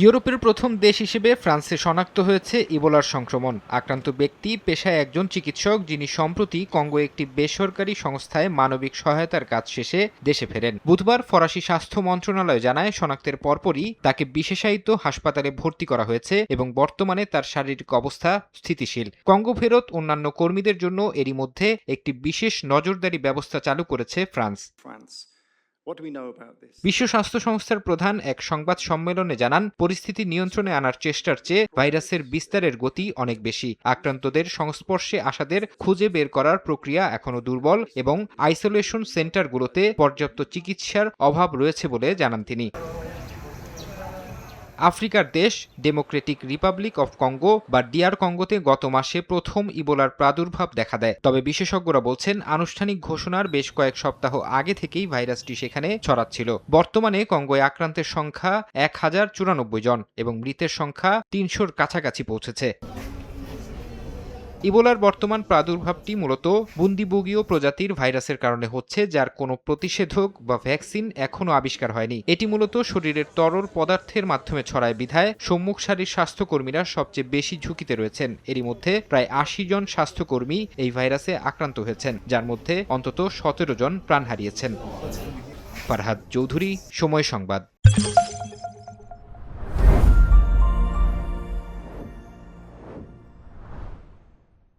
ইউরোপের প্রথম দেশ হিসেবে ফ্রান্সে শনাক্ত হয়েছে ইবোলার সংক্রমণ। আক্রান্ত ব্যক্তি পেশায় একজন চিকিৎসক, যিনি সম্প্রতি কঙ্গো একটি বেসরকারি সংস্থায় মানবিক সহায়তার কাজ শেষে দেশে ফেরেন। বুধবার ফরাসি স্বাস্থ্য মন্ত্রণালয় জানায়, শনাক্তের পরপরই তাকে বিশেষায়িত হাসপাতালে ভর্তি করা হয়েছে এবং বর্তমানে তার শারীরিক অবস্থা স্থিতিশীল। কঙ্গো ফেরত অন্যান্য কর্মীদের জন্য এরই মধ্যে একটি বিশেষ নজরদারি ব্যবস্থা চালু করেছে ফ্রান্স। বিশ্ব স্বাস্থ্য সংস্থার প্রধান এক সংবাদ সম্মেলনে জানান, পরিস্থিতি নিয়ন্ত্রণে আনার চেষ্টার চেয়ে ভাইরাসের বিস্তারের গতি অনেক বেশি। আক্রান্তদের সংস্পর্শে আসাদের খুঁজে বের করার প্রক্রিয়া এখনো দুর্বল এবং আইসোলেশন সেন্টারগুলোতে পর্যাপ্ত চিকিৎসার অভাব রয়েছে বলে জানান তিনি। আফ্রিকার দেশ ডেমোক্রেটিক রিপাবলিক অফ কঙ্গো বা ডিআর কঙ্গোতে গত মাসে প্রথম ইবোলার প্রাদুর্ভাব দেখা দেয়। তবে বিশেষজ্ঞরা বলছেন, আনুষ্ঠানিক ঘোষণার বেশ কয়েক সপ্তাহ আগে থেকেই ভাইরাসটি সেখানে ছড়াচ্ছিল। বর্তমানে কঙ্গোয় আক্রান্তের সংখ্যা 1094 জন এবং মৃতের সংখ্যা 300-র কাছাকাছি পৌঁছেছে। ইবোলার বর্তমান প্রাদুর্ভাবটি মূলত বুন্দিবুগীয় প্রজাতির ভাইরাসের কারণে হচ্ছে, যার কোনো প্রতিষেধক বা ভ্যাকসিন এখনো আবিষ্কার হয়নি। এটি মূলত শরীরের তরল পদার্থের মাধ্যমে ছড়ায় বিধায় সম্মুখ সারির স্বাস্থ্যকর্মীরা সবচেয়ে বেশি ঝুঁকিতে রয়েছেন। এরই মধ্যে প্রায় 80 জন স্বাস্থ্যকর্মী এই ভাইরাসে আক্রান্ত হয়েছেন, যার মধ্যে অন্তত 17 জন প্রাণ হারিয়েছেন। ফারহাদ চৌধুরী, সময় সংবাদ।